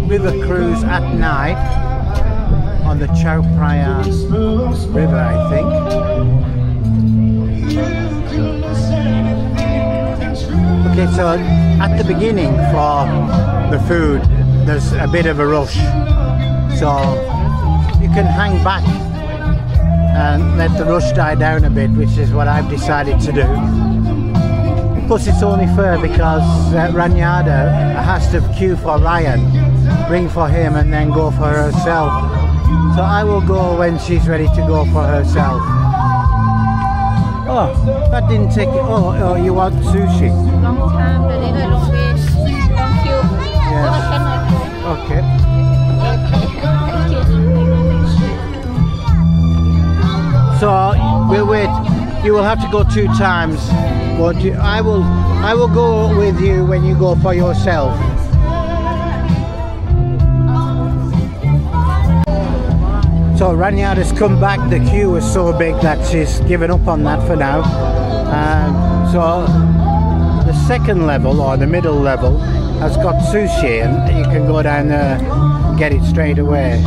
river cruise at night on the Chao Phraya River, I think. Okay, so at the beginning for the food, there's a bit of a rush. So you can hang back and let the rush die down a bit, which is what I've decided to do. Plus it's only fair because Ranyada has to queue for Ryan, ring for him and then go for herself. So I will go when she's ready to go for herself. Oh, that didn't take it. Oh, you want sushi? Long time, long queue. Yes. Okay. So we'll wait. You will have to go 2 times, won't you? I will go with you when you go for yourself. So Ranyada's come back. The queue was so big that she's given up on that for now. So the second level or the middle level has got sushi, and you can go down there and get it straight away.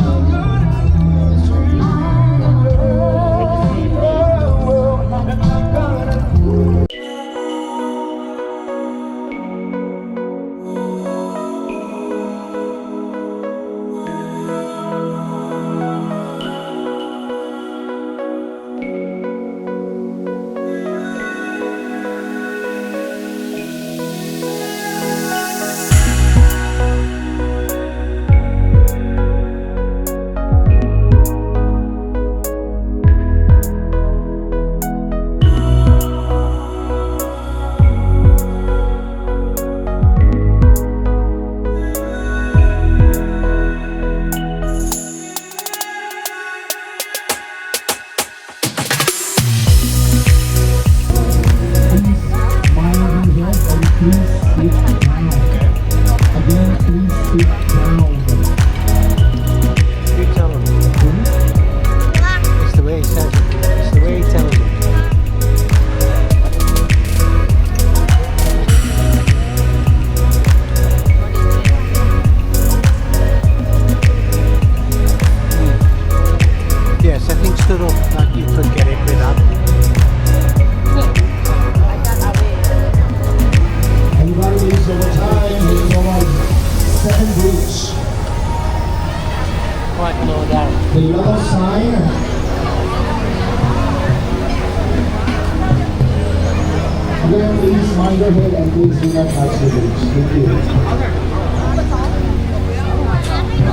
Please mind your head and please do not touch the bridge. Thank you.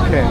Okay.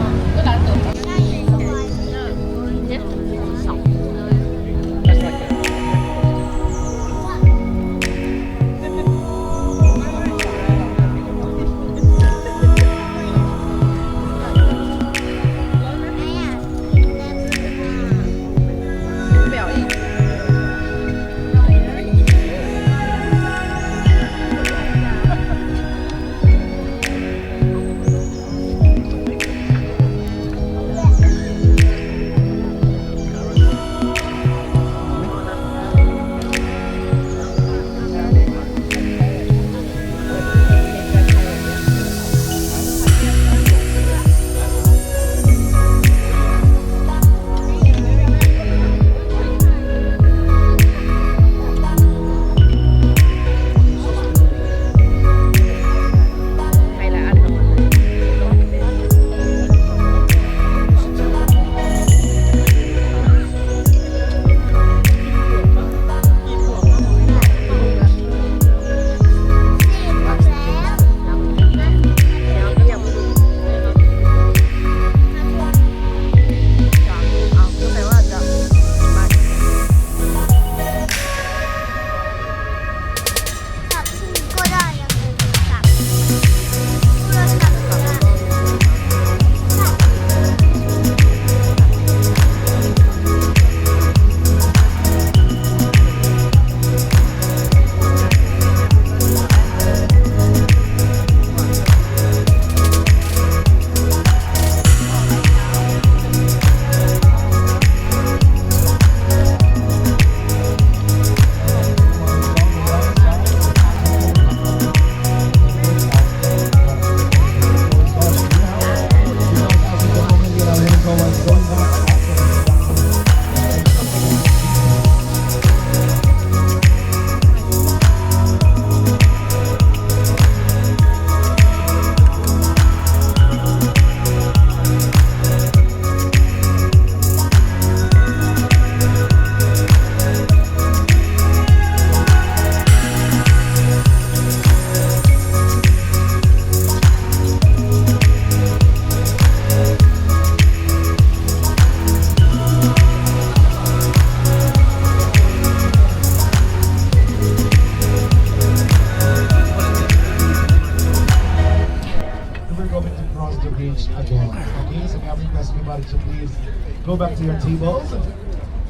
moment to cross the bridge again. Okay, so may I request everybody to please go back to your tables.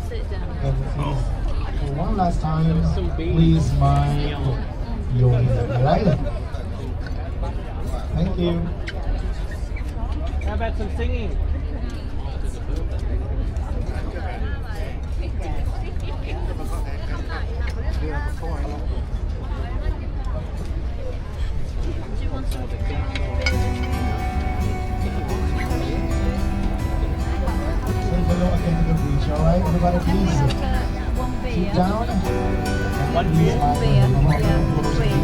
Sit down. And please, for one last time, please mind your right. Thank you. How about some singing? Say hello again to the beach, alright? Everybody please One sit beer. down. One beer? Beer. Yeah,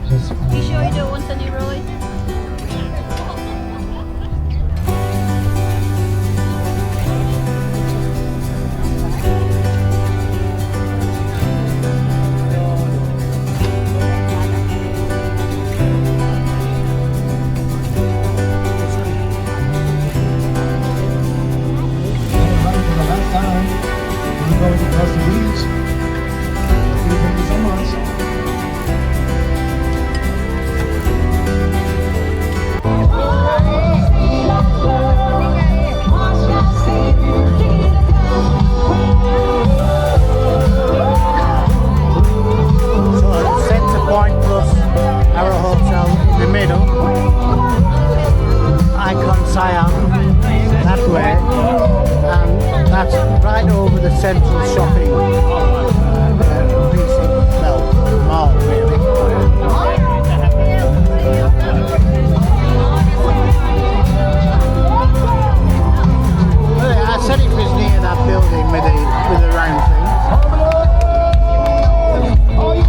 Just You sure you don't want any, Roy? Everybody for the last time, we're going to cross the beach. Thank you so much. So Centre Point plus our hotel in the middle. Icon Siam that way, and that's right over the central shopping precinct, well, mall really. Well, I said it was near that building with the round thing. Are you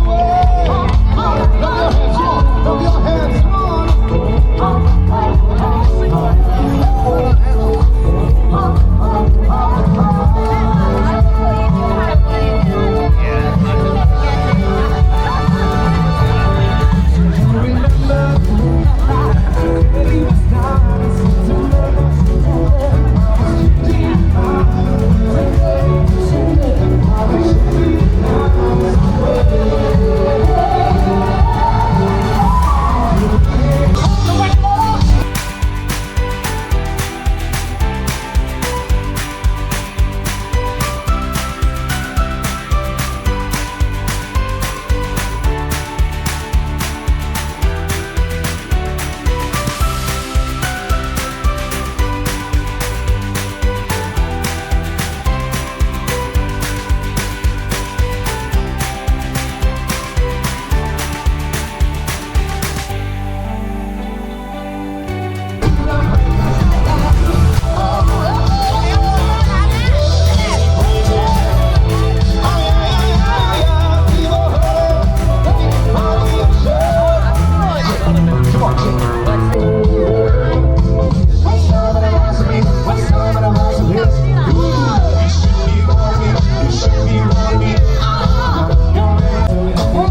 Rub your hands on.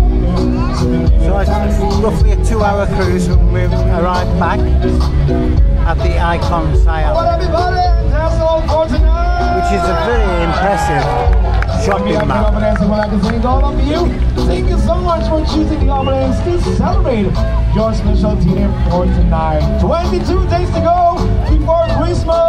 So it's roughly a 2-hour cruise and we've arrived back at the Icon Siam, Everybody, that's all for tonight. which is a very impressive shopping mall. Thank you so much for choosing the Ambulance to celebrate your special dinner for tonight. 22 days to go before Christmas.